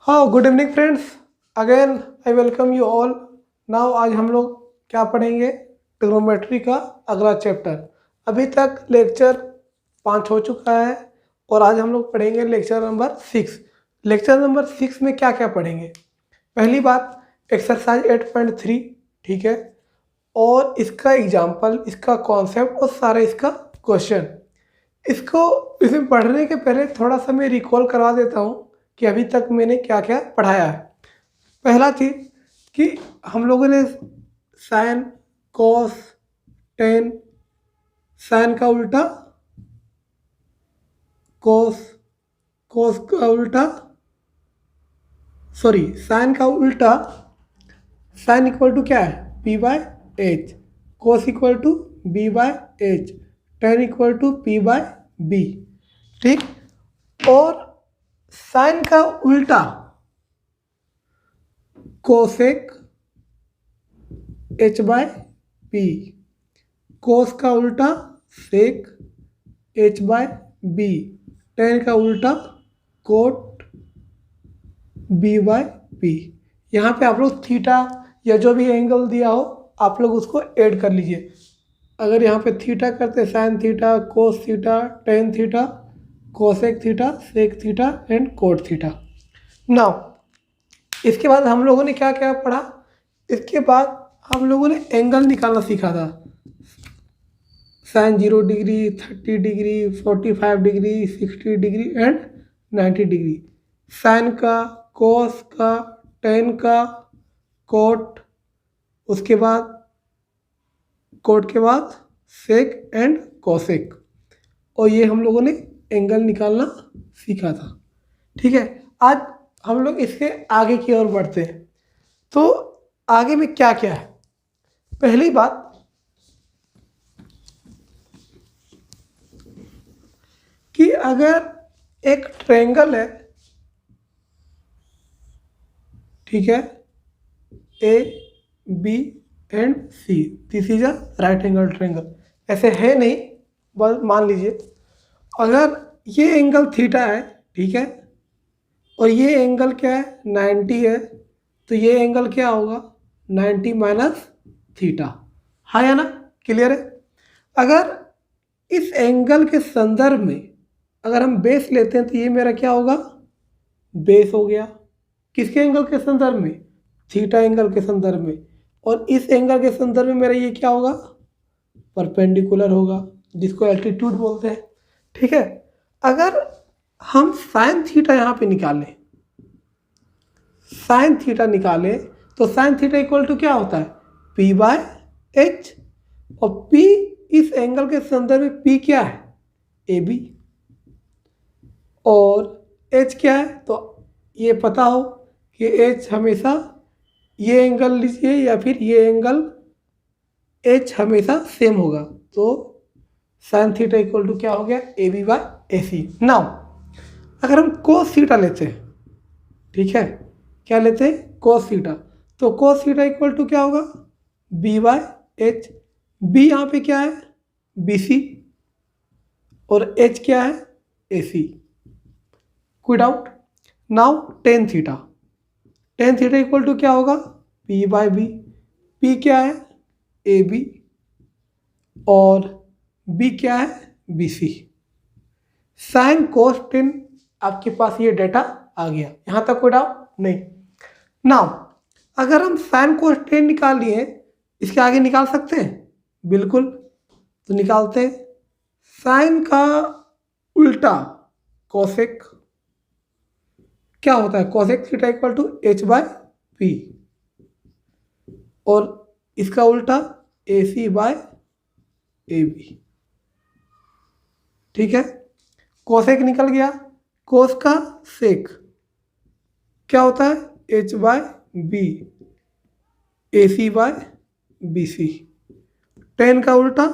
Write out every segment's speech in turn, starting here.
हाँ, good evening friends. Again I welcome you all. Now आज हम लोग क्या पढ़ेंगे? ट्रिग्नोमेट्री का अगला चैप्टर। अभी तक लेक्चर 5 हो चुका है और आज हम लोग पढ़ेंगे लेक्चर नंबर 6। लेक्चर नंबर 6 में क्या क्या पढ़ेंगे? पहली बात, एक्सरसाइज 8.3, ठीक है, और इसका एग्जाम्पल, इसका कॉन्सेप्ट और सारा इसका क्वेश्चन। इसको इसमें पढ़ने के पहले थोड़ा सा मैं रिकॉल करवा देता हूँ कि अभी तक मैंने क्या क्या पढ़ाया है। पहला चीज़ कि हम लोगों ने साइन, कॉस, टेन, साइन का उल्टा कॉस, कॉस का उल्टा साइन का उल्टा साइन इक्वल टू क्या है? P by H. Cos equal to B by H. Tan equal to P by B. ठीक। और साइन का उल्टा cosec H by P. Cos का उल्टा sec H by B. Tan का उल्टा कोट बी बाय पी। यहाँ पे आप लोग थीटा या जो भी एंगल दिया हो आप लोग उसको ऐड कर लीजिए। अगर यहाँ पे थीटा करते sine theta, cos theta, tan theta, cosec theta, sec theta and cot theta. Now इसके बाद हम लोगों ने क्या क्या पढ़ा? इसके बाद हम लोगों ने एंगल निकालना सीखा था। Sine 0 degree, 30 degree, 45 degree, 60 degree and 90 degree. Sine का, कोस का, टेन का, कोट, उसके बाद कोट के बाद सेक एंड कोसेक। और ये हम लोगों ने एंगल निकालना सीखा था। ठीक है, आज हम लोग इसके आगे की ओर बढ़ते हैं। तो आगे में क्या क्या है? पहली बात कि अगर एक ट्रायंगल है, ठीक है, A B and C, this is a right angle triangle. ऐसे है नहीं, बस मान लीजिए अगर ये एंगल थीटा है, ठीक है, और ये एंगल क्या है? 90 है, तो ये एंगल क्या होगा? 90 माइनस थीटा। हाँ या ना? क्लियर है? अगर इस एंगल के संदर्भ में अगर हम बेस लेते हैं तो ये मेरा क्या होगा? बेस हो गया। किसके एंगल के संदर्भ में? थीटा एंगल के संदर्भ में। और इस एंगल के संदर्भ में मेरा ये क्या होगा? परपेंडिकुलर होगा, जिसको एल्टीट्यूड बोलते हैं। ठीक है, अगर हम साइन थीटा यहाँ पे निकालें, साइन थीटा निकालें तो साइन थीटा इक्वल टू क्या होता है? P by H. और पी इस एंगल के संदर्भ में पी क्या है? A B. और एच क्या है? तो ये पता हो कि एच हमेशा ये एंगल लीजिए या फिर ये एंगल, एच हमेशा सेम होगा। तो साइन थीटा इक्वल टू क्या हो गया? A B by A C. Now अगर हम कोस थीटा लेते हैं, ठीक है, क्या लेते हैं? Cos theta. तो कोस थीटा इक्वल टू क्या होगा? B by H. बी यहाँ पे क्या है? B C. और एच क्या है? A C. कोई doubt? Now tan theta. Tan theta equal to क्या होगा? P by B. पी क्या है? A B. और बी क्या है? B C. Sine cos tan, आपके पास ये डेटा आ गया। यहाँ तक कोई डाउट नहीं? नाउ अगर हम साइन कोस टेन निकाल लिए, इसके आगे निकाल सकते हैं? बिल्कुल, तो निकालते हैं। साइन का उल्टा कोसेक क्या होता है? Cosec theta equal to H by P. और इसका उल्टा ए सी बाय ए बी। ठीक है, कोसेक निकल गया। कोस का सेक क्या होता है? H by B, A C by B C. Tan का उल्टा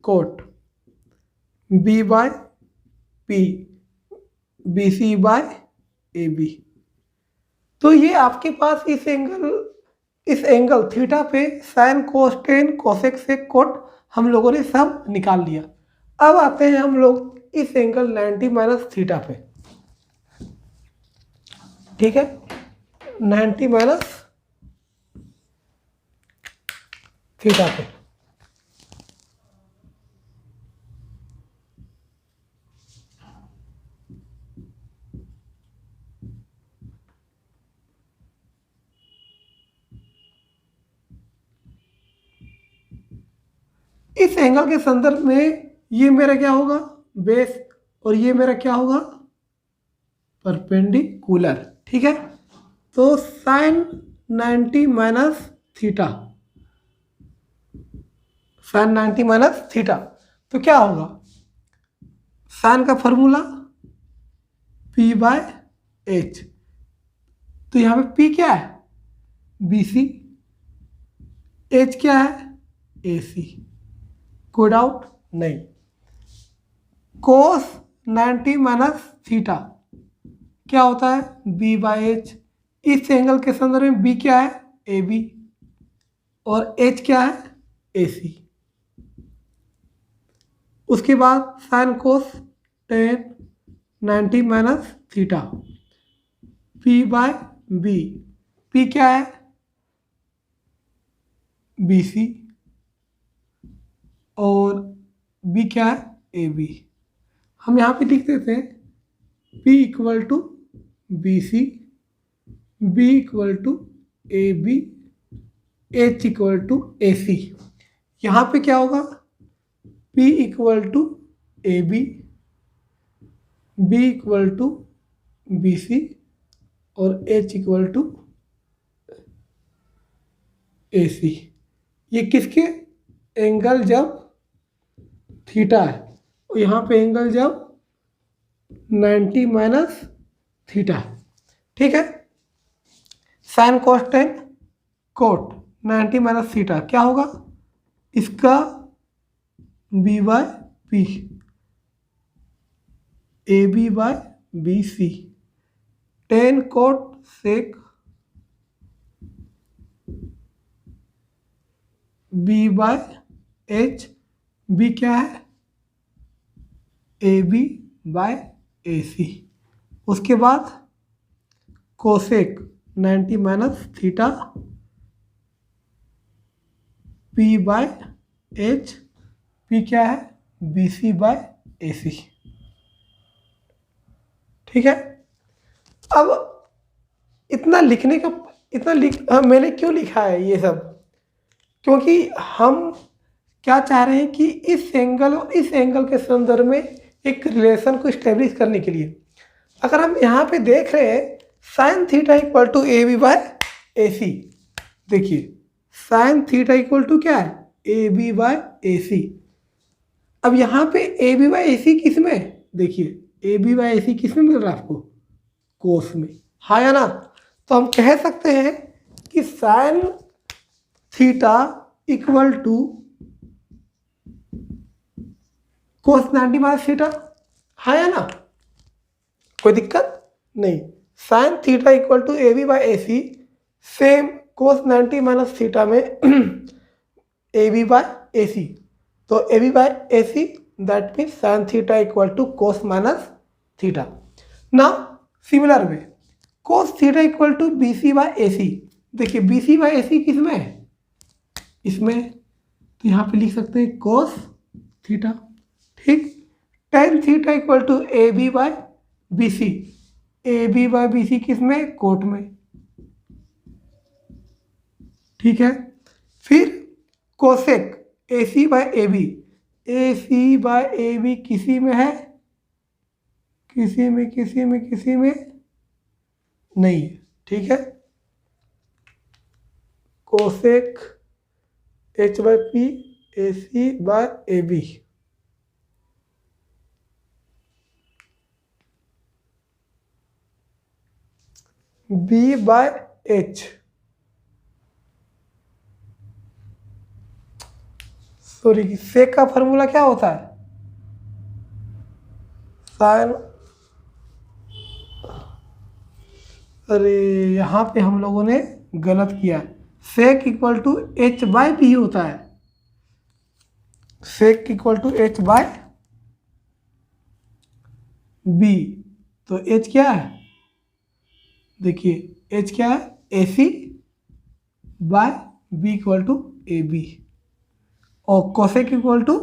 cot, B by P, B C by A B. तो ये आपके पास इस एंगल थीटा पे sine cos tan cosec sec cot हम लोगों ने सब निकाल लिया। अब आते हैं हम लोग इस एंगल 90 माइनस थीटा पे। ठीक है, 90 माइनस थीटा पे। इस एंगल के संदर्भ में ये मेरा क्या होगा, बेस, और ये मेरा क्या होगा, परपेंडिकुलर। ठीक है, तो sine 90 minus theta, sine 90 minus theta, तो क्या होगा, साइन का फॉर्मूला P/H। तो यहाँ पे P क्या है, BC, H क्या है, AC। कोई डाउट नहीं। कोस 90 माइनस थीटा क्या होता है, B/H। इस एंगल के संदर्भ में B क्या है, AB, और H क्या है, AC। उसके बाद sign cos ten 90 minus theta, P/B। P क्या है, BC, और B क्या है, AB। हम यहाँ पे लिख देते हैं P equal to BC, B equal to AB, H equal to AC। यहाँ पे क्या होगा, P equal to AB, B equal to BC, और H इक्वल टू AC। ये किसके एंगल जब थीटा है, और यहाँ पे एंगल जब 90 माइनस थीटा। ठीक है, sign cos ten coat 90 minus theta क्या होगा, इसका B/P, AB/BC, टेन कोट सेक B/H, B क्या है, AB/AC। उसके बाद cosec 90 minus theta, P/H, P क्या है, BC/AC। ठीक है, अब इतना लिखने का, मैंने क्यों लिखा है ये सब, क्योंकि हम क्या चाह रहे हैं कि इस एंगल और इस एंगल के संदर्भ में एक रिलेशन को स्टेब्लिश करने के लिए, अगर हम यहाँ पे देख रहे हैं sign theta equal to AB/AC, देखिए साइन थीटा इक्वल टू क्या है, AB/AC। अब यहाँ पे AB/AC किस में, देखिए AB/AC किस में मिल रहा है आपको, कोस में, हाँ या ना। तो हम कह सकते हैं कि sine theta equal to cos 90 minus theta, हाँ या ना, कोई दिक्कत नहीं। Sine theta equal to AB/AC, same cos 90 minus theta में AB/AC, तो AB/AC that means sine theta equal to cos minus theta. ना similar way cos theta equal to BC/AC, देखिए BC/AC किस में है, इसमें, तो यहाँ पे लिख सकते हैं कोस थीटा। ठीक, tan theta equal to AB/BC, AB/BC किस में, कोट में। ठीक है, फिर कोसेक AC/AB, AC/AB किसी में है, किसी में नहीं है। ठीक है, cosec H/P AC/AB, B/H, sorry, सेक का फॉर्मूला क्या होता है, साइन, अरे यहाँ पे हम लोगों ने गलत किया, सेक इक्वल टू H/P होता है, सेक इक्वल टू H/B। तो H क्या है, देखिए H क्या है, AC by B equal to AB, और cosec equal to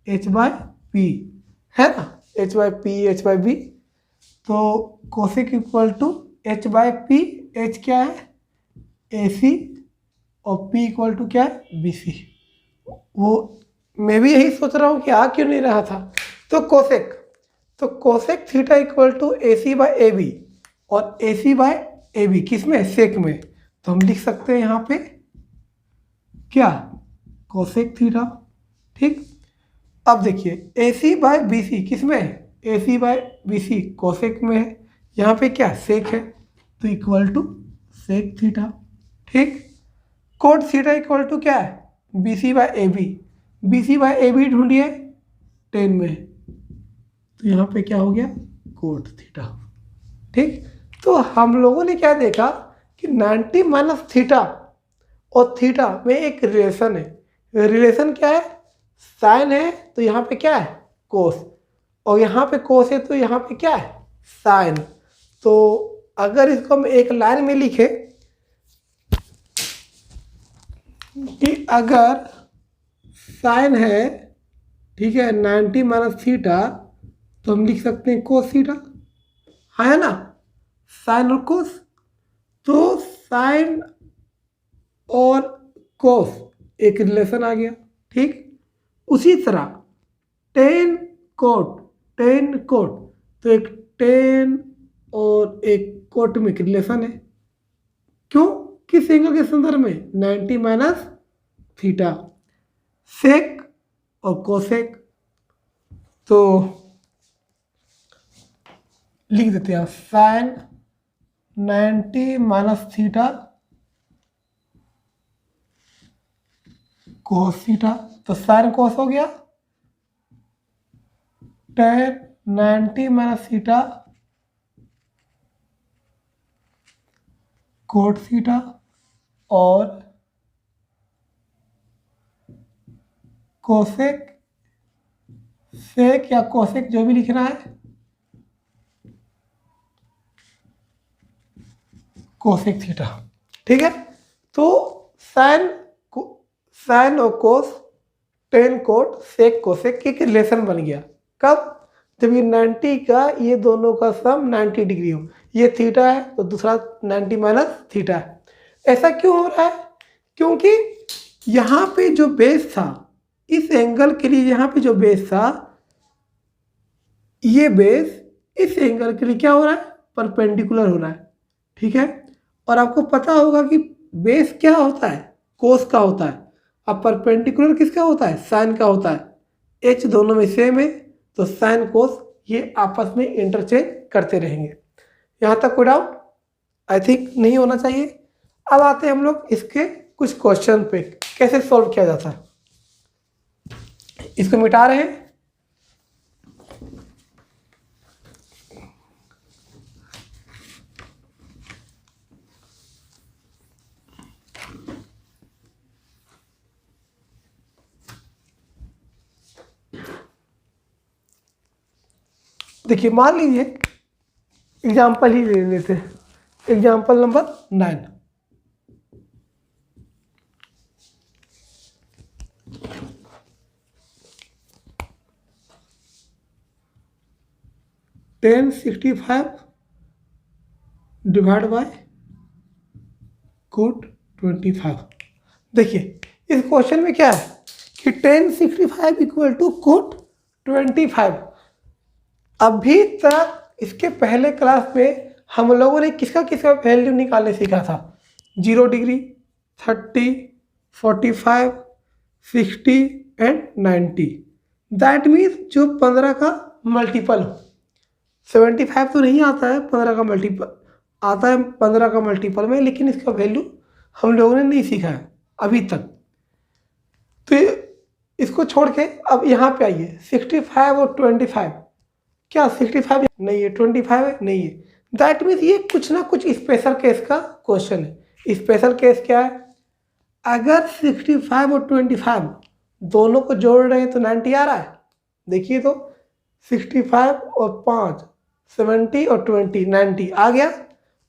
H by P, है ना, H by P, H by B। तो cosec equal to H by P, H क्या है AC और P इक्वल टू क्या है BC। वो मैं भी यही सोच रहा हूँ कि आ क्यों नहीं रहा था। तो cosec theta equal to AC by AB, और AC बाय AB किस में, सेक में। तो हम लिख सकते हैं यहाँ पे क्या, कोसेक थीटा। ठीक, अब देखिए AC बाय BC किस में है, AC बाय BC कोसेक में है, यहाँ पे क्या सेक है, तो इक्वल टू सेक थीटा। ठीक, कोट थीटा इक्वल टू क्या है, BC by AB, BC by AB ढूंढिए 10 में, तो यहाँ पे क्या हो गया, कोट थीटा। ठीक, तो हम लोगों ने क्या देखा कि 90 माइनस थीटा और थीटा में एक रिलेशन है। रिलेशन क्या है, साइन है तो यहाँ पे क्या है कोस, और यहाँ पे कोस है तो यहाँ पे क्या है साइन। तो अगर इसको हम एक लाइन में लिखे कि अगर साइन है, ठीक है, 90 माइनस थीटा, तो हम लिख सकते हैं कोस थीटा, है ना, साइन और कोस। तो साइन और कोस एक रिलेशन आ गया। ठीक, उसी तरह टेन कोट, तो एक टेन और एक कोट में एक रिलेशन है। क्यों, किस एंगल के संदर्भ में, 90 माइनस थीटा, सेक और कोसेक। तो लिख देते हैं sine 90 minus theta cos theta, तो साइन कोस हो गया, tan 90 minus theta cot theta, और कोसेक, सेक या कोसेक जो भी लिखना है, कोसेक थीटा। ठीक है, तो साइन और कोस, टेन कोट, सेक कोसेक एक रिलेशन बन गया। कब, जब ये 90 का ये दोनों का सम 90 डिग्री हो, ये थीटा है तो दूसरा 90 माइनस थीटा है। ऐसा क्यों हो रहा है, क्योंकि यहाँ पे जो बेस था, इस एंगल के लिए यहाँ पे जो बेस था, ये बेस इस एंगल के लिए क्या हो रहा है, परपेंडिकुलर हो रहा है। ठीक है, और आपको पता होगा कि बेस क्या होता है, कोस का होता है, अब परपेंडिकुलर किसका होता है, साइन का होता है। एच दोनों में सेम है, तो साइन कोस ये आपस में इंटरचेंज करते रहेंगे। यहाँ तक कोई डाउट आई थिंक नहीं होना चाहिए। अब आते हैं हम लोग इसके कुछ क्वेश्चन पे, कैसे सॉल्व किया जाता है। इसको मिटा रहे हैं, देखिए मान लीजिए एग्जाम्पल ही ले लेते हैं, example number 9। Tan 65 divide by cot 25। देखिए इस क्वेश्चन में क्या है कि टेन 65 इक्वल टू कोट 25। अभी तक इसके पहले क्लास में हम लोगों ने किसका किसका वैल्यू निकालने सीखा था, 0 डिग्री, 30, 45, 60 एंड 90। दैट मीन्स जो 15 का मल्टीपल हो, 75 तो नहीं आता है, 15 का मल्टीपल आता है 15 का मल्टीपल में, लेकिन इसका वैल्यू हम लोगों ने नहीं सीखा है अभी तक। तो इसको छोड़ के अब यहाँ पे आइए, 65 और 25, क्या 65 नहीं है, 25 है नहीं है। दैट मीन्स ये कुछ ना कुछ स्पेशल केस का क्वेश्चन है। स्पेशल केस क्या है, अगर 65 और 25 दोनों को जोड़ रहे हैं तो 90 आ रहा है। देखिए तो 65 और 5 70 और 20 90 आ गया।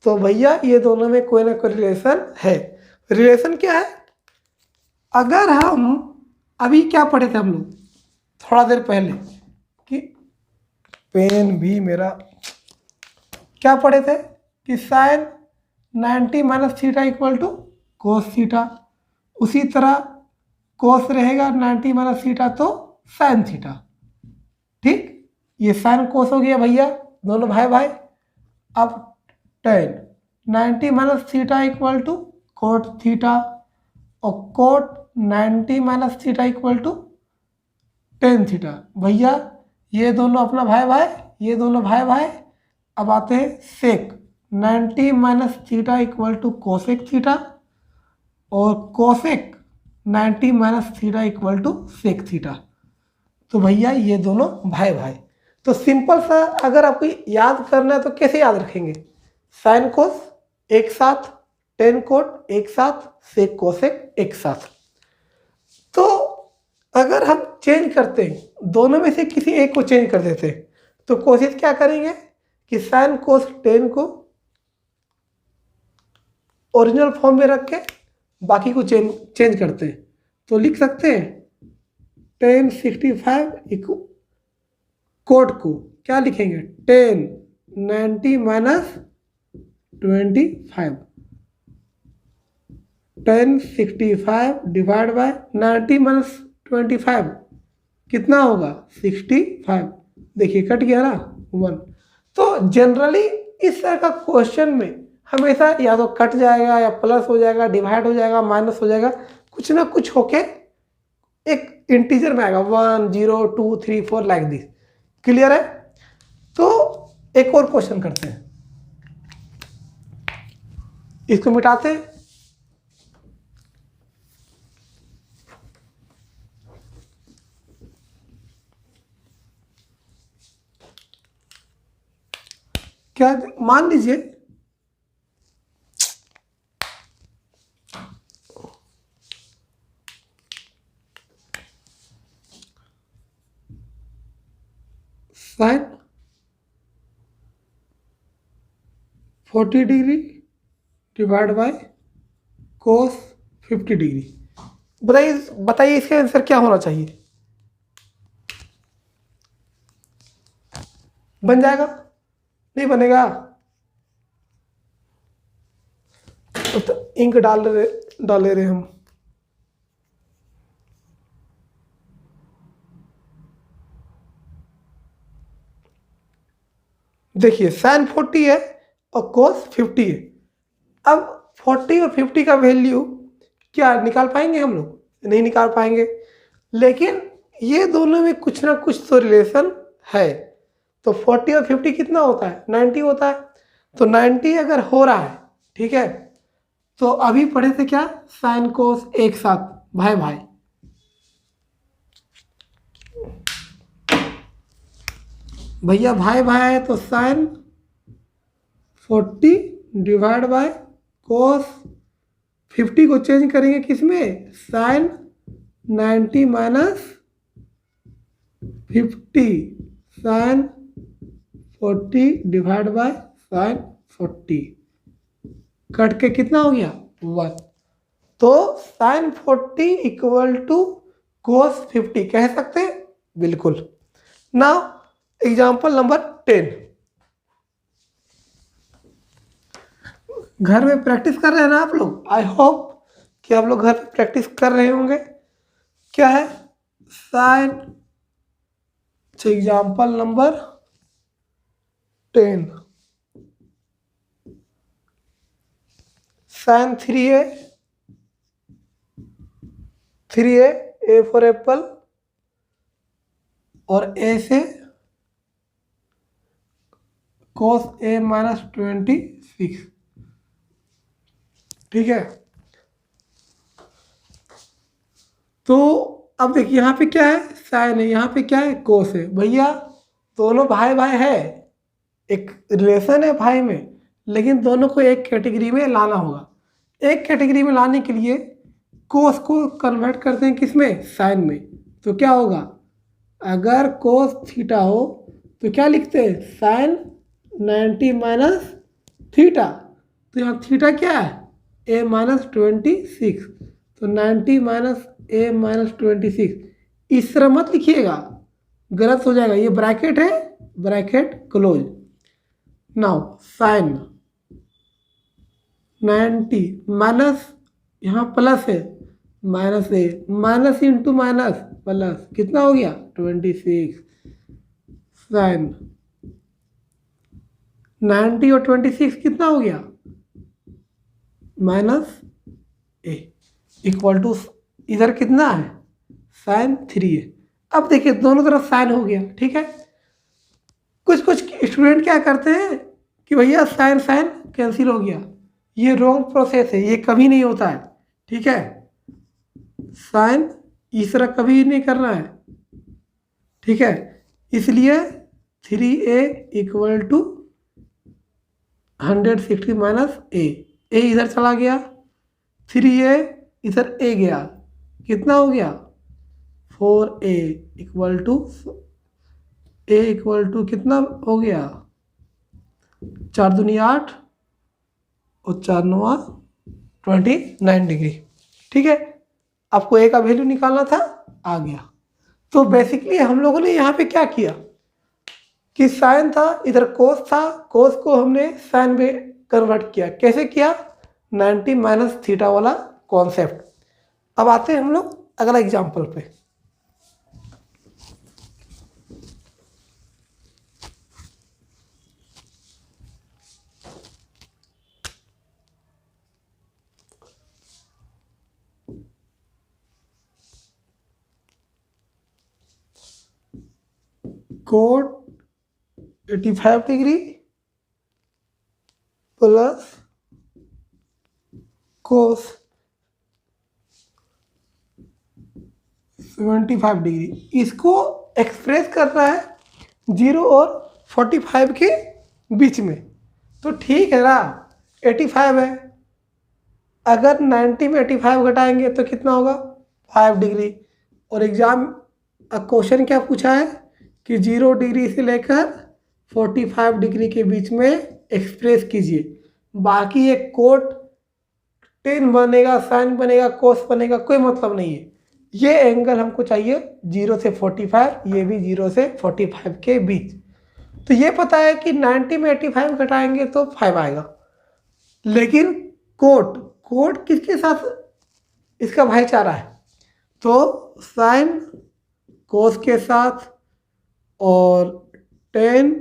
तो भैया ये दोनों में कोई ना कोई रिलेशन है। रिलेशन क्या है? अगर हम अभी क्या पढ़े थे हम लोग थोड़ा देर पहले कि पेन भी मेरा क्या पढ़े थे कि sine 90 minus theta equal to cos theta. उसी तरह कोस रहेगा 90 माइनस थीटा तो साइन थीटा। ठीक, ये साइन कोस हो गया भैया, दोनों भाई भाई। अब tan 90 minus theta equal to cot theta और cot 90 minus theta equal to tan theta. भैया ये दोनों अपना भाई भाई, ये दोनों भाई भाई। अब आते हैं sec 90 minus theta equal to cosec theta और cosec 90 minus theta equal to sec theta. तो भैया ये दोनों भाई भाई। तो सिंपल सा अगर आपको याद करना है तो कैसे याद रखेंगे? साइन कोस एक साथ, टेन कोट एक साथ, सेक कोसेक एक साथ। तो अगर हम चेंज करते हैं, दोनों में से किसी एक को चेंज कर देते हैं, तो कोशिश क्या करेंगे कि साइन कोस टेन को ओरिजिनल फॉर्म में रख के बाकी को चेंज करते हैं। तो लिख सकते हैं टेन 65 कोट को क्या लिखेंगे? Ten 90 minus 25। 1065 divide by 90 minus 25 कितना होगा? 65। देखिए कट गया ना 1। तो जनरली इस तरह का क्वेश्चन में हमेशा या तो कट जाएगा या प्लस हो जाएगा, डिवाइड हो जाएगा, माइनस हो जाएगा, कुछ ना कुछ होके एक इंटीजर में आएगा 1 0 2 3 4 लाइक दिस। क्लियर है? तो एक और क्वेश्चन करते हैं, इसको मिटाते हैं। क्या मान लीजिए sine 40 degree divide by cos 50 degree. बताइए इसका आंसर क्या होना चाहिए? बन जाएगा? नहीं बनेगा? तो इंक डाले रहे हम। देखिए साइन 40 है और कोस 50 है। अब 40 और 50 का वैल्यू क्या निकाल पाएंगे हम लोग? नहीं निकाल पाएंगे। लेकिन ये दोनों में कुछ ना कुछ तो रिलेशन है। तो 40 और 50 कितना होता है? 90 होता है। तो 90 अगर हो रहा है, ठीक है, तो अभी पढ़े थे क्या? साइन कोस एक साथ भाई भाई। भैया भाई भाई है तो साइन 40 डिवाइड बाय कोस 50 को चेंज करेंगे किस में? Sine 90 minus 50 sine 40 divide by sine 40 cut के कितना हो गया? 1। तो साइन 40 इक्वल टू कोस 50 कह सकते हैं? बिल्कुल। Now example number 10। घर में प्रैक्टिस कर रहे हैं ना आप लोग? आई होप कि आप लोग घर में प्रैक्टिस कर रहे होंगे। क्या है? Sine example number 10 sine 3a A for apple और ए से कोस ए माइनस 26। ठीक है, तो अब देखिए यहाँ पे क्या है? साइन है, यहाँ पे क्या है? कोस है। भैया दोनों भाई भाई है, एक रिलेशन है भाई में, लेकिन दोनों को एक कैटेगरी में लाना होगा। एक कैटेगरी में लाने के लिए कोस को कन्वर्ट करते हैं किस में? साइन में। तो क्या होगा? अगर कोस थीटा हो तो क्या लिखते हैं? Sine 90 minus theta. तो यहाँ थीटा क्या है, a माइनस 26, तो 90 माइनस a माइनस 26। इस तरह मत लिखिएगा, गलत हो जाएगा, ये ब्रैकेट है, bracket close. Now sine 90 minus, यहाँ प्लस है, माइनस ए, माइनस इंटू माइनस प्लस, कितना हो गया 26। साइन 90 और 26 कितना हो गया, माइनस ए, इक्वल टू, इधर कितना है साइन 3 है। अब देखिए दोनों तरफ साइन हो गया, ठीक है। कुछ कुछ स्टूडेंट क्या करते हैं कि भैया साइन साइन कैंसिल हो गया, ये रॉन्ग प्रोसेस है, ये कभी नहीं होता है, ठीक है। साइन इस तरह कभी नहीं करना है, ठीक है। इसलिए 3a इक्वल टू 160 माइनस ए इधर चला गया, 3a इधर a गया, कितना हो गया 4a equal to, a equal to कितना हो गया 4 दूनी 8 और 4 9 29 डिग्री, ठीक है। आपको a का वैल्यू निकालना था, आ गया। तो बेसिकली हम लोगों ने यहाँ पे क्या किया कि साइन था, इधर कोस था, कोस को हमने साइन में कन्वर्ट किया। कैसे किया, 90 माइनस थीटा वाला कॉन्सेप्ट। अब आते हैं हम लोग अगला एग्जाम्पल पे। Code 85 degree plus cos 75 degree, इसको एक्सप्रेस करना है 0 और 45 के बीच में। तो ठीक है ना, 85 है, अगर 90 में 85 घटाएंगे तो कितना होगा 5 डिग्री। और एग्जाम क्वेश्चन क्या पूछा है कि 0 डिग्री से लेकर 45 डिग्री के बीच में एक्सप्रेस कीजिए। बाकी ये कोट 10 बनेगा, साइन बनेगा, कोस बनेगा, कोई मतलब नहीं है। ये एंगल हमको चाहिए 0 से 45, ये भी 0 से 45 के बीच। तो ये पता है कि 90 में 85 घटाएंगे तो 5 आएगा, लेकिन कोट किसके साथ इसका भाईचारा है, तो साइन कोस के साथ और 10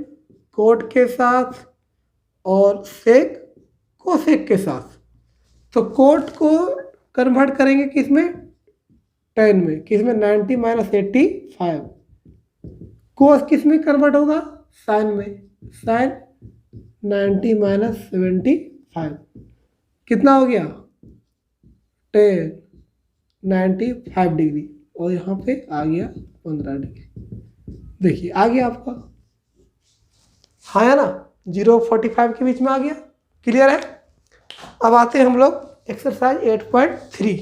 कोट के साथ और सेक कोसेक के साथ। तो कोट को कन्वर्ट करेंगे किसमें 10 में, किसमें 90 माइनस 85। कोस किस में कन्वर्ट होगा साइन में, साइन 90 माइनस 75 कितना हो गया 10 95 डिग्री, और यहाँ पे आ गया 15 डिग्री। देखिए आ गया आपका, हाँ है ना, 0-45 के बीच में आ गया। क्लियर है। अब आते हैं हम लोग एक्सरसाइज 8.3।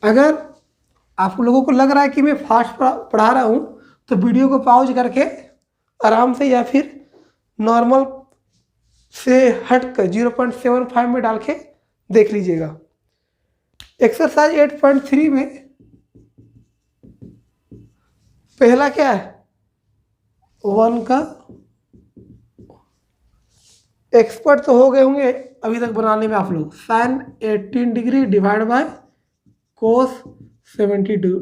अगर आप लोगों को लग रहा है कि मैं फास्ट पढ़ा रहा हूँ तो वीडियो को पॉज करके आराम से या फिर नॉर्मल से हट कर 0.75 में डाल के देख लीजिएगा। एक्सरसाइज 8.3 में पहला क्या है 1 का, एक्सपर्ट तो हो गए होंगे अभी तक बनाने में आप लोग। Sine 18 degree divide by cos 72।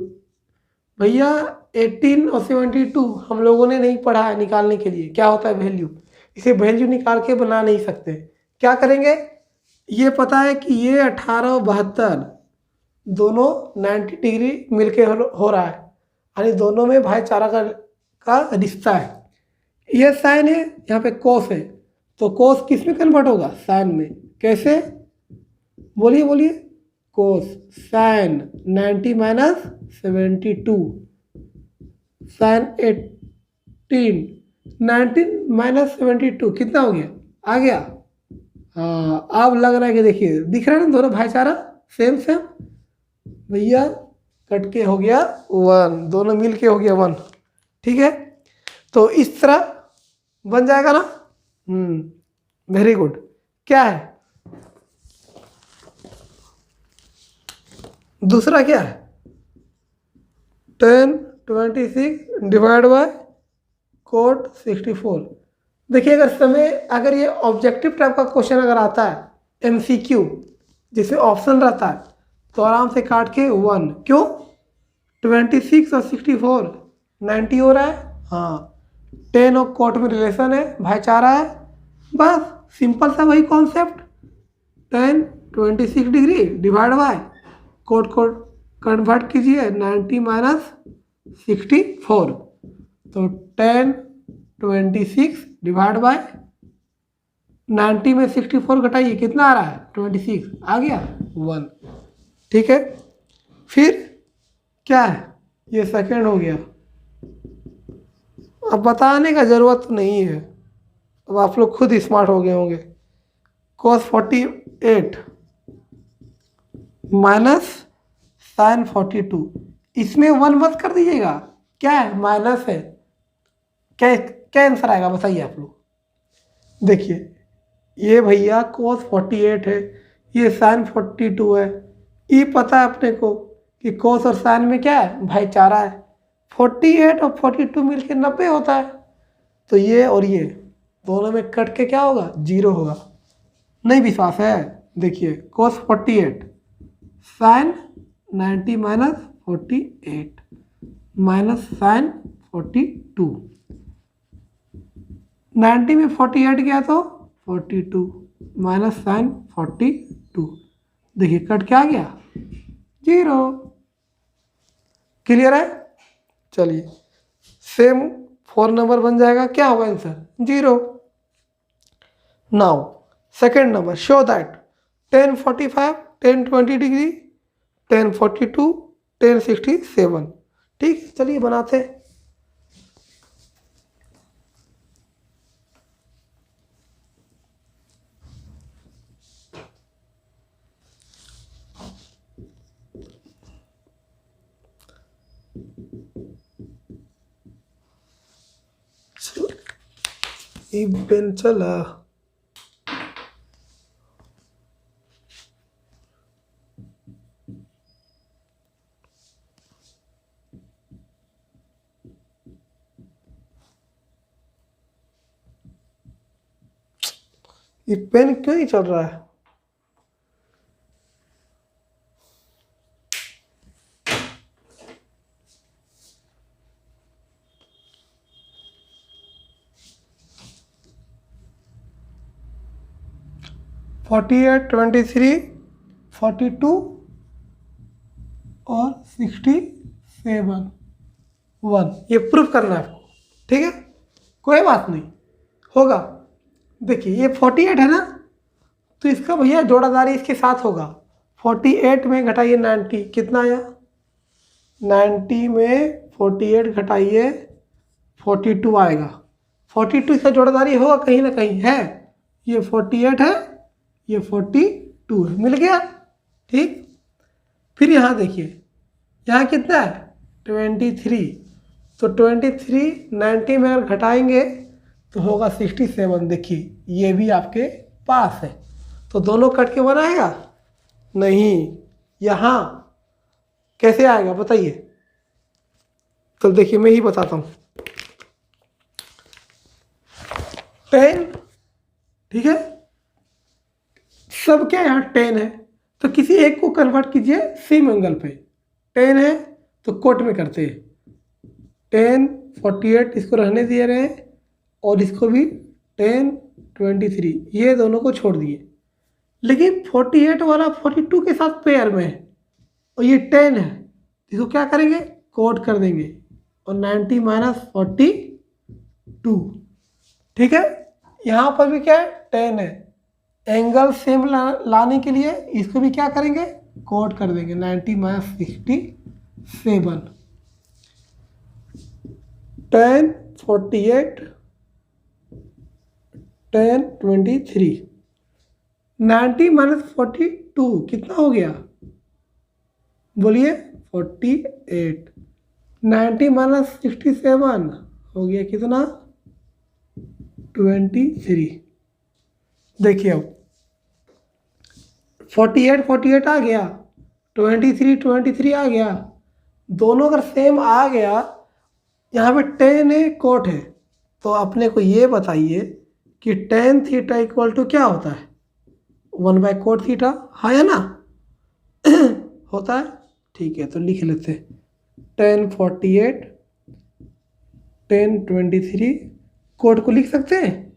भैया 18 और 72 हम लोगों ने नहीं पढ़ा है निकालने के लिए क्या होता है वैल्यू, इसे वैल्यू निकाल के बना नहीं सकते। क्या करेंगे, ये पता है कि ये 18 और 72 दोनों 90 डिग्री मिलके हो रहा है, यानी दोनों में भाईचारा का रिश्ता है। ये साइन है, यहाँ पे कोस है, तो कोस किस में कन्वर्ट होगा साइन में। कैसे, बोलिए बोलिए, cos sine 90 minus 72, sine 18 19 minus 72 कितना हो गया, आ गया। हाँ अब लग रहा है कि देखिए दिख रहा है ना दोनों भाईचारा सेम सेम। भैया कट के हो गया 1, दोनों मिल के हो गया 1। ठीक है, तो इस तरह बन जाएगा ना। Very good. क्या है दूसरा? क्या है? 1026 डिवाइड बाय कोट 64। देखिए अगर ये ऑब्जेक्टिव टाइप का क्वेश्चन अगर आता है MCQ जिसमें ऑप्शन रहता है तो आराम से काट के 1। क्यों? 26 और 64 90 हो रहा है। हाँ, 10 और कोट में रिलेशन है, भाईचारा है। बस सिंपल सा वही concept. 10 26 degree divide by cot convert कीजिए 90 माइनस 64। तो 10 26 डिवाइड बाय 90 में 64 घटाइए, कितना आ रहा है? 26 आ गया 1। ठीक है, फिर क्या है? ये सेकंड हो गया। अब बताने का ज़रूरत नहीं है, अब आप लोग खुद स्मार्ट हो गए होंगे। cos 48 माइनस साइन 42, इसमें 1 मत कर दीजिएगा। क्या है? माइनस है। क्या क्या आंसर आएगा बताइए आप लोग। देखिए ये भैया cos 48 है, ये साइन 42 है। ये पता है अपने को कि cos और साइन में क्या है? भाईचारा है। 48 और 42 मिलके 90 होता है। तो ये और ये दोनों में कट के क्या होगा? 0 होगा। नहीं विश्वास है? देखिए cos 48 sine 90 minus 48 minus sine 42। 90 में 48 गया तो 42 माइनस साइन 42। देखिए कट क्या आ गया? 0। क्लियर है? चलिए सेम 4 नंबर बन जाएगा। क्या होगा answer? 0। Now second number, show that 1045 1020 degree 1042 1067। ठीक, चलिए बनाते हैं। पेन चला। ये पेन क्यों नहीं चल रहा है? फोर्टी एट 23 42 और 67 1, ये प्रूफ करना है आपको। ठीक है, कोई बात नहीं, होगा। देखिए ये 48 है ना, तो इसका भैया जोड़ादारी इसके साथ होगा। 48 में घटाइए 90, कितना आया? 90 में 48 घटाइए 42 आएगा। 42 इसका जोड़ादारी होगा कहीं ना कहीं है। ये 48 है, ये 42 है, मिल गया। ठीक, फिर यहाँ देखिए, यहाँ कितना है? 23। तो 23 90 में अगर घटाएंगे तो होगा 67। देखिए ये भी आपके पास है, तो दोनों कट के बनाएगा नहीं। यहाँ कैसे आएगा बताइए? तो देखिए मैं ही बताता हूँ। 10, ठीक है, सब क्या यहाँ 10 है, तो किसी एक को कन्वर्ट कीजिए सेम एंगल पे। 10 है तो कोट में करते हैं 10 48, इसको रहने दिए रहे, और इसको भी 10 23, ये दोनों को छोड़ दिए। लेकिन 48 वाला 42 के साथ पेयर में है और ये 10 है, इसको क्या करेंगे? कोट कर देंगे और 90 माइनस 42। ठीक है, यहाँ पर भी क्या है? 10 है। एंगल सेम लाने के लिए इसको भी क्या करेंगे? कोट कर देंगे 90 माइनस 67। 10 48 10 23, 90 माइनस 42 कितना हो गया? बोलिए 48। 90 माइनस 67 हो गया कितना? 23। देखिए अब 48 आ गया, 23 आ गया, दोनों अगर सेम आ गया, यहाँ पे टेन है कोट है, तो अपने को ये बताइए कि टेन थीटा इक्वल टू क्या होता है, 1/कोट थीटा, हाँ या ना होता है। ठीक है, तो लिख लेते हैं 1048 1023, कोट को लिख सकते हैं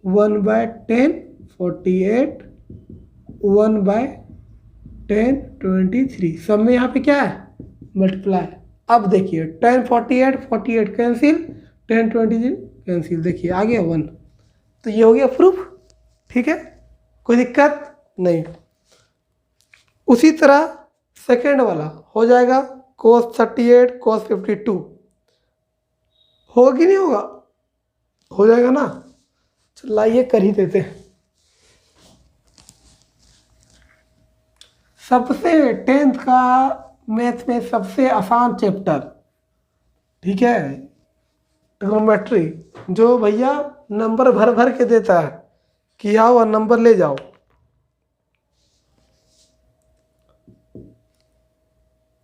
1/1048 1/1023, सब में यहाँ पे क्या है, मल्टीप्लाई। अब देखिए 1048 कैंसिल, 1023 कैंसिल, देखिए आ गया 1, तो ये हो गया प्रूफ। ठीक है, कोई दिक्कत नहीं। उसी तरह सेकेंड वाला हो जाएगा cos 38 cos 52, होगा कि नहीं होगा, हो जाएगा ना। चलाइए कर ही देते हैं। सबसे 10th का मैथ में सबसे आसान चैप्टर, ठीक है, ट्रिग्नोमेट्री, जो भैया नंबर भर भर के देता है कि आओ और नंबर ले जाओ।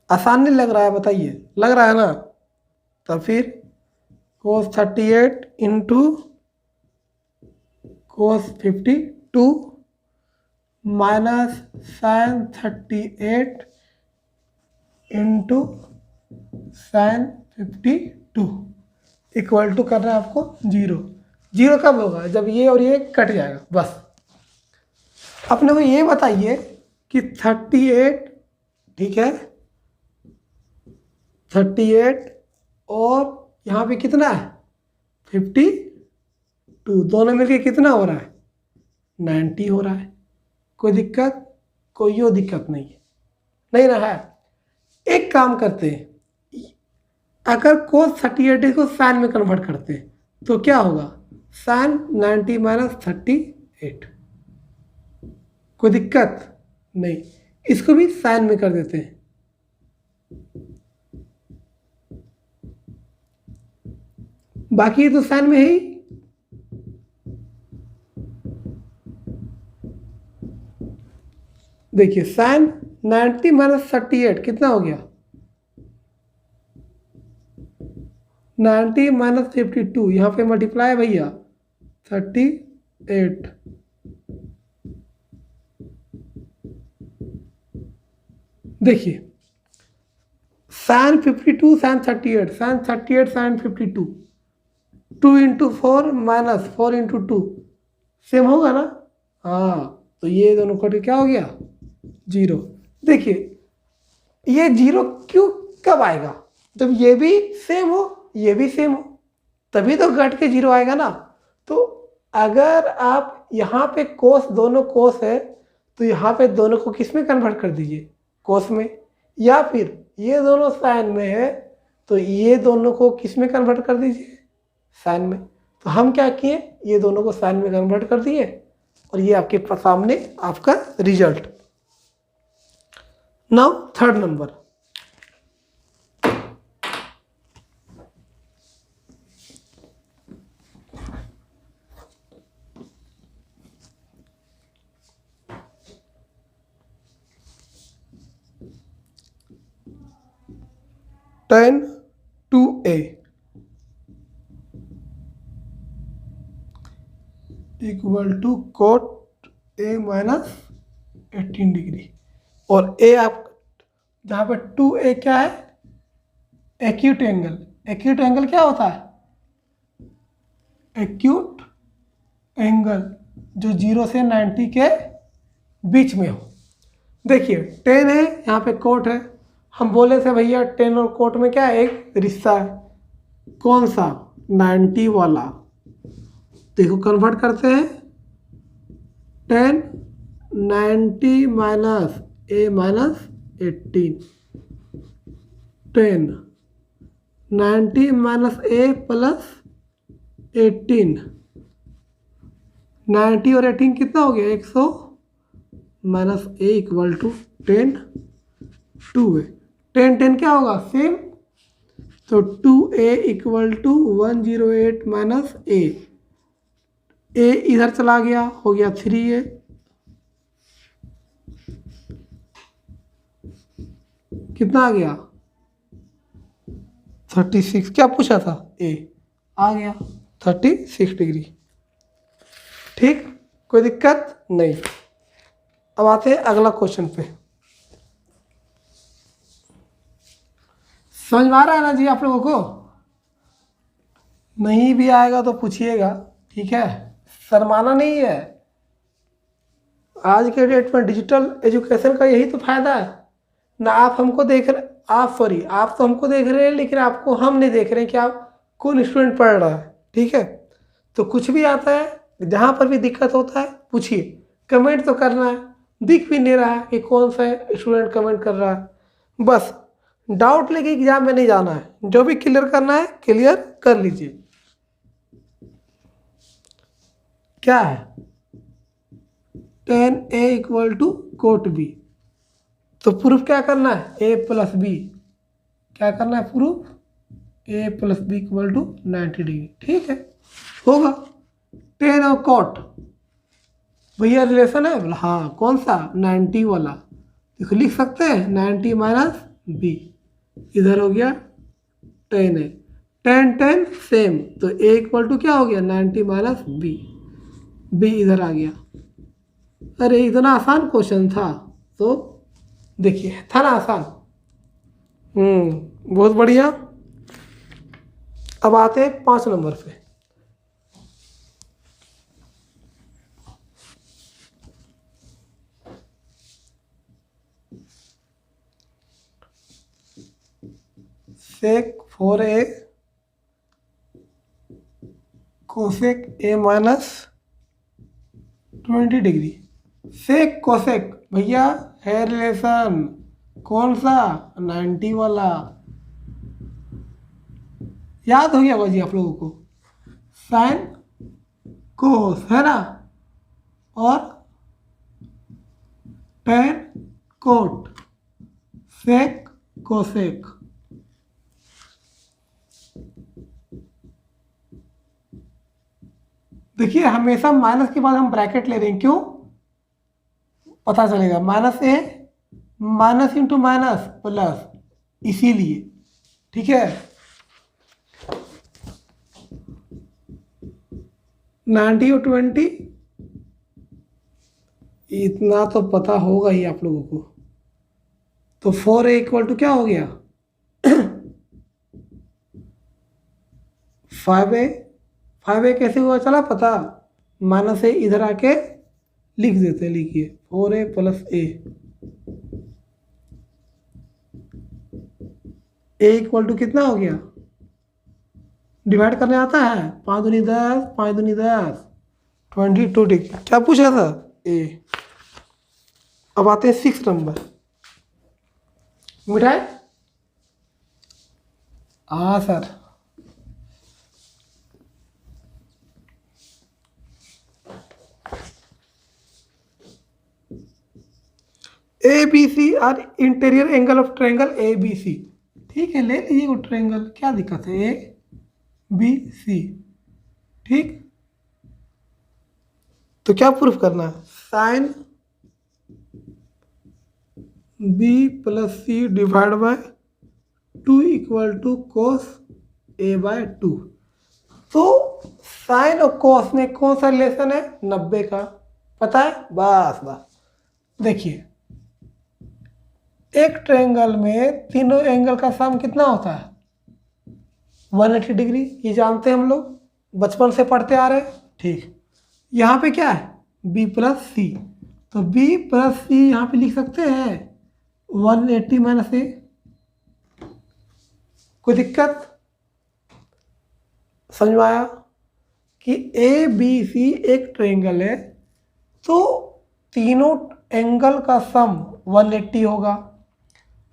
आसान नहीं लग रहा है, बताइए, लग रहा है ना, तो फिर cos 38 into cos 52 minus sin 38 into sin 52 equal to करना है आपको 0। 0 कब होगा, जब ये और ये कट जाएगा, बस। अपने को ये बताइए कि 38, ठीक है, 38 और यहाँ पे कितना है 52, दोनों मिलके कितना हो रहा है 90 हो रहा है। कोई दिक्कत, कोई यो दिक्कत नहीं है, नहीं रहा है। एक काम करते हैं, अगर cos 38 को साइन में कन्वर्ट करते हैं तो क्या होगा, साइन 90 माइनस 38। कोई दिक्कत नहीं, इसको भी साइन में कर देते हैं। बाकी तो साइन में ही, देखिए साइन 90 माइनस 38 कितना हो गया 90 माइनस 52, यहाँ पे मल्टीप्लाई है भैया 38। देखिए sine 52 sine 38, sine 38 sine 52, 2 into 4 minus 4 into 2 same होगा ना, हाँ, तो ये दोनों कट क्या हो गया 0। देखिए ये 0 क्यों कब आएगा, जब ये भी सेम हो ये भी सेम हो, तभी तो घट के 0 आएगा ना। तो अगर आप यहाँ पे कोस, दोनों कोस है, तो यहाँ पे दोनों को किस में कन्वर्ट कर दीजिए, कोस में, या फिर ये दोनों साइन में है तो ये दोनों को किस में कन्वर्ट कर दीजिए, साइन में। तो हम क्या किए, ये दोनों को साइन में कन्वर्ट कर दिए, और ये आपके सामने आपका result. Now third number, tan 2a equal to cot a minus 18 degree, और a आप जहाँ पे 2a क्या है, एक्यूट एंगल। एक्यूट एंगल क्या होता है, एक्यूट एंगल जो 0 से 90 के बीच में हो। देखिए 10 है, यहाँ पे कोट है, हम बोले थे भैया 10 और कोट में क्या है, एक रिश्ता है, कौन सा 90 वाला। देखो कन्वर्ट करते हैं, 10 90 minus a minus 18, 10 90 minus a plus 18, 90 और 18 कितना हो गया 100 माइनस a इक्वल टू 10 2 है, 10 10 क्या होगा सेम, तो 2a equal to 108 minus a, A इधर चला गया, हो गया 3a, कितना आ गया 36, क्या पूछा था ए, आ गया 36 डिग्री। ठीक, कोई दिक्कत नहीं। अब आते हैं अगला क्वेश्चन पे। समझ में आ रहा है ना जी आप लोगों को? नहीं भी आएगा तो पूछिएगा, ठीक है, शर्माना नहीं है। आज के डेट में डिजिटल एजुकेशन का यही तो फायदा है ना। आप हमको देख रहे, आप तो हमको देख रहे हैं, लेकिन आपको हम नहीं देख रहे हैं कि आप कौन स्टूडेंट पढ़ रहा है। ठीक है, तो कुछ भी आता है, जहाँ पर भी दिक्कत होता है पूछिए, कमेंट तो करना है। दिख भी नहीं रहा है कि कौन सा स्टूडेंट कमेंट कर रहा है, बस डाउट लेके एग्जाम में नहीं जाना है, जो भी क्लियर करना है क्लियर कर लीजिए। क्या है, tan A equal to cot B, तो प्रूफ क्या करना है, A प्लस बी, क्या करना है proof, A plus B equal to 90 degree. ठीक है, होगा। टेन और कॉट, भैया रिलेशन है, बोला हाँ, कौन सा 90 वाला, देखो लिख सकते हैं 90 माइनस बी, इधर हो गया टेन है, टेन सेम, तो A इक्वल टू क्या हो गया 90 माइनस बी, बी इधर आ गया। अरे इतना आसान क्वेश्चन था, तो देखिए था ना आसान। बहुत बढ़िया। अब आते हैं 5 नंबर पे। Sec 4a cosec a minus 20 degree. Sec cosec भैया है रिलेशन, कौन सा 90 वाला, याद हो गया बाजी आप लोगों को, साइन कोस है ना, और टेन कोट, सेक कोसेक। देखिए हमेशा माइनस के बाद हम ब्रैकेट ले रहे हैं, क्यों पता चलेगा, माइनस ए माइनस इंटू माइनस प्लस, इसीलिए। ठीक है, 90 और 20 इतना तो पता होगा ही आप लोगों को। तो 4a इक्वल टू क्या हो गया 5a, 5a कैसे हुआ चला पता, माइनस ए इधर आके लिख देते, लिखिए 4a plus a equal to कितना हो गया, डिवाइड करने आता है, 5 दूनी 10, 5 दूनी 10, 22 डिग्री। क्या पूछा था ए। अब आते हैं 6 नंबर। मिठाई, हाँ sir, A B C are interior angle of triangle A B C. ठीक है, ले लीजिए वो ट्रायंगल, क्या दिक्कत है, ए बी सी। ठीक, तो क्या प्रूफ करना है, sine B plus C divide by 2 equal to cos A by 2। तो साइन और कोस में कौन सा रिलेशन है, 90 का, पता है, बस बस। देखिए एक ट्रायंगल में तीनों एंगल का सम कितना होता है 180 डिग्री, ये जानते हैं हम लोग, बचपन से पढ़ते आ रहे हैं। ठीक, यहाँ पे क्या है b प्लस सी, तो b प्लस सी यहाँ पे लिख सकते हैं 180 माइनस ए। कोई दिक्कत, समझ में आया कि ए बी सी एक ट्रायंगल है, तो तीनों एंगल का सम 180 होगा।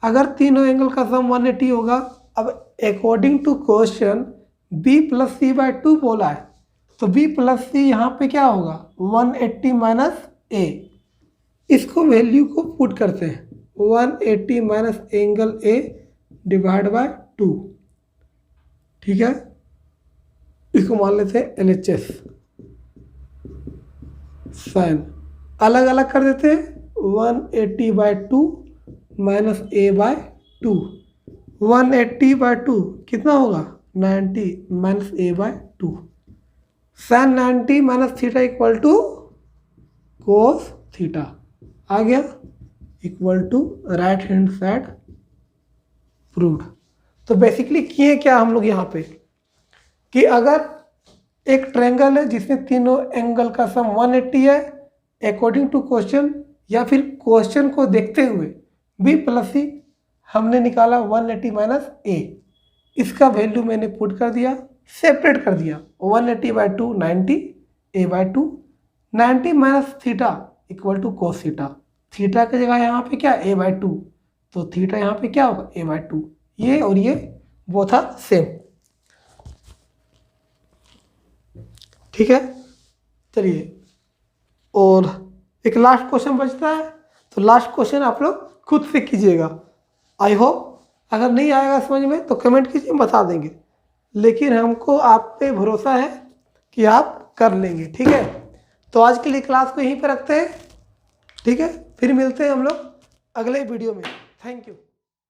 अगर तीनों एंगल का सम 180 होगा, अब according to question b plus C by 2 बोला है, तो b प्लस सी यहाँ पे क्या होगा 180 माइनस ए, इसको वैल्यू को पुट करते हैं, 180 minus angle A divide by 2। ठीक है, इसको मान लेते हैं LHS। साइन अलग अलग कर देते हैं, 180/2 माइनस a/2, 180/2 कितना होगा 90 minus a/2, sine 90 minus theta equal to cos theta आ गया, equal to right hand side proved. तो बेसिकली किए क्या हम लोग यहाँ पे कि अगर एक ट्रायंगल है जिसमें तीनों एंगल का सम 180 है अकॉर्डिंग टू क्वेश्चन, या फिर क्वेश्चन को देखते हुए b प्लस सी हमने निकाला 180 माइनस a, इसका वैल्यू मैंने पुट कर दिया, सेपरेट कर दिया, 180/2 90 a/2, 90 minus theta equal to cos theta, theta की जगह यहाँ पे क्या a/2, तो थीटा यहाँ पे क्या होगा a/2, ये और ये बोथ आर सेम। ठीक है, चलिए और एक लास्ट क्वेश्चन बचता है, तो लास्ट क्वेश्चन आप लोग खुद से कीजिएगा। आई होप अगर नहीं आएगा समझ में तो कमेंट कीजिए, बता देंगे, लेकिन हमको आप पे भरोसा है कि आप कर लेंगे। ठीक है, तो आज के लिए क्लास को यहीं पे रखते हैं। ठीक है, फिर मिलते हैं हम लोग अगले वीडियो में। Thank you.